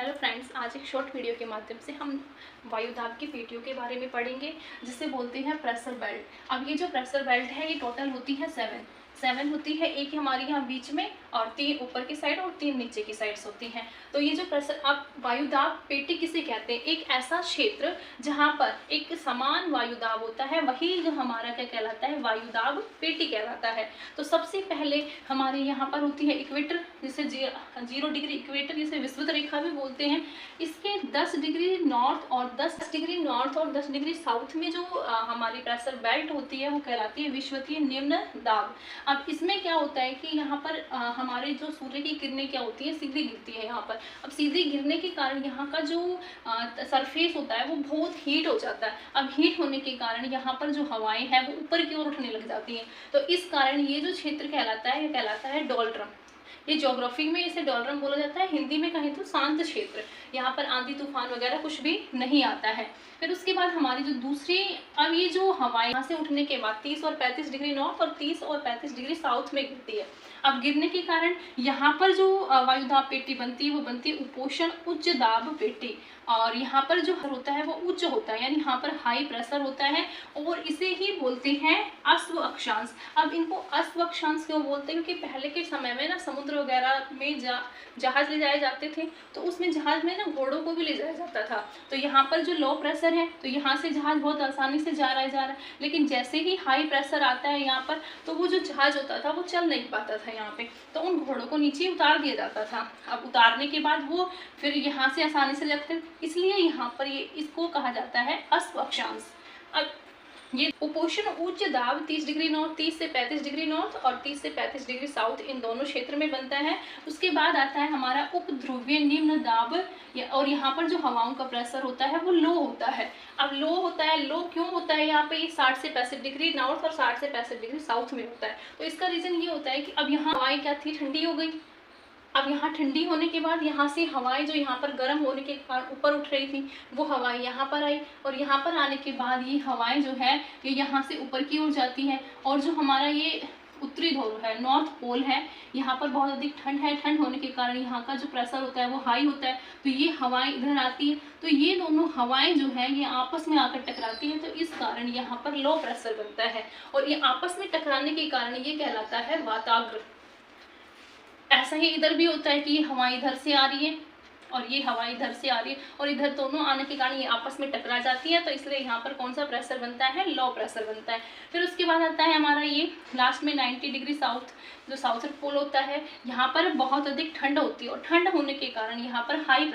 Hello friends, आज एक short video के माध्यम से हम वायुदाब की पेटियों के बारे में पढ़ेंगे, जिसे बोलते हैं प्रेशर बेल्ट। अब ये जो प्रेशर बेल्ट है ये टोटल होती है सेवन होती है। एक हमारे यहाँ बीच में और 3 ऊपर की साइड और 3 नीचे की साइड्स होती हैं। तो ये जो प्रेशर अब वायुदाब पेटी किसे कहते हैं? एक ऐसा क्षेत्र जहाँ पर एक समान वायुदाब होता है, वही जो हमारा क्या कहलाता है? वायुदाब पेटी कहलाता है। तो सबसे पहले हमारे यहाँ पर होती है इक्वेटर, जिसे 0 डिग्री इक्वेटर, जिसे विषुवत रेखा भी बोलते हैं। इसके 10 डिग्री नॉर्थ और 10 डिग्री साउथ में जो हमारी प्रेशर बेल्ट होती है वो कहलाती है विषुवतीय निम्न दाब। अब इसमें क्या होता है कि यहाँ पर हमारे जो सूर्य की किरणें क्या होती है, सीधी गिरती है यहाँ पर। अब सीधी गिरने के कारण यहाँ का जो सरफेस होता है वो बहुत हीट हो जाता है। अब हीट होने के कारण यहाँ पर जो हवाएं हैं वो ऊपर की ओर उठने लग जाती हैं। तो इस कारण ये जो क्षेत्र कहलाता है, ये कहलाता है डोलड्रम। ये ज्योग्राफी में इसे डोलड्रम बोला जाता है, हिंदी में कहें तो शांत क्षेत्र। यहाँ पर आंधी तूफान वगैरह कुछ भी नहीं आता है। फिर उसके बाद हमारी जो दूसरी, अब ये जो हवाएं यहाँ से उठने के बाद 30 और 35 डिग्री नॉर्थ और 30 और 35 डिग्री साउथ में गिरती है। अब गिरने के कारण यहाँ पर जो वायुदाब पेटी बनती है वो बनती है उपोषण उच्च दाब पेटी। और यहाँ पर जो होता है वो उच्च होता है, यानी यहाँ पर हाई प्रेशर होता है और इसे ही बोलते हैं अश्व अक्षांश। अब इनको अश्व अक्षांश क्यों बोलते हैं? क्योंकि पहले के समय में ना समुद्र वगैरह में जहाज ले जाए जाते थे, तो उसमें जहाज में ना घोड़ों को भी ले जाया जाता था। तो यहाँ पर जो लो प्रेशर है तो यहाँ से जहाज बहुत आसानी से जा रहा है, लेकिन जैसे ही हाई प्रेशर आता है यहाँ पर, तो वो जो जहाज होता था वो चल नहीं पाता था यहाँ पे। तो उन घोड़ों को नीचे उतार दिया जाता था। अब उतारने के बाद वो फिर यहाँ से आसानी से जाते, इसलिए यहाँ पर ये इसको कहा जाता है अश्व अक्षांश। अब ये उपोषण उच्च दाब 30 डिग्री नॉर्थ, 30 से 35 डिग्री नॉर्थ और 30 से 35 डिग्री साउथ, इन दोनों क्षेत्र में बनता है। उसके बाद आता है हमारा उपध्रुवीय निम्न दाब, और यहाँ पर जो हवाओं का प्रेशर होता है वो लो होता है। अब लो होता है, लो क्यों होता है? यहाँ पे ये 60 से 65 डिग्री नॉर्थ और 60 से 65 डिग्री साउथ में होता है। तो इसका रीजन ये होता है कि अब यहाँ हवाएं क्या थी, ठंडी हो गई। अब यहाँ ठंडी होने के बाद यहाँ से हवाएं जो यहाँ पर गर्म होने के कारण ऊपर उठ रही थी, वो हवाएं यहाँ पर आई, और यहाँ पर आने के बाद ये हवाएं जो है ये यहाँ से ऊपर की ओर जाती हैं। और जो हमारा ये उत्तरी ध्रुव है, नॉर्थ पोल है, यहाँ पर बहुत अधिक ठंड है। ठंड होने के कारण यहाँ का जो प्रेशर होता है वो हाई होता है, तो ये हवाएं इधर आती है। तो ये दोनों हवाएं जो है ये आपस में आकर टकराती हैं, तो इस कारण यहाँ पर लो प्रेशर बनता है। और ये आपस में टकराने के कारण ये कहलाता है वाताग्र। ऐसा ही इधर भी होता है कि ये हवाएं इधर से आ रही है और ये हवा इधर से आ रही है, और इधर दोनों आने के कारण ये आपस में टकरा जाती है। तो इसलिए यहाँ पर कौन सा प्रेशर बनता है? लो प्रेशर बनता है। फिर उसके बाद आता है हमारा ये लास्ट में 90 डिग्री साउथ, जो साउथर्न पोल होता है। यहाँ पर बहुत अधिक ठंड होती है और ठंड होने के कारण यहाँ पर हाई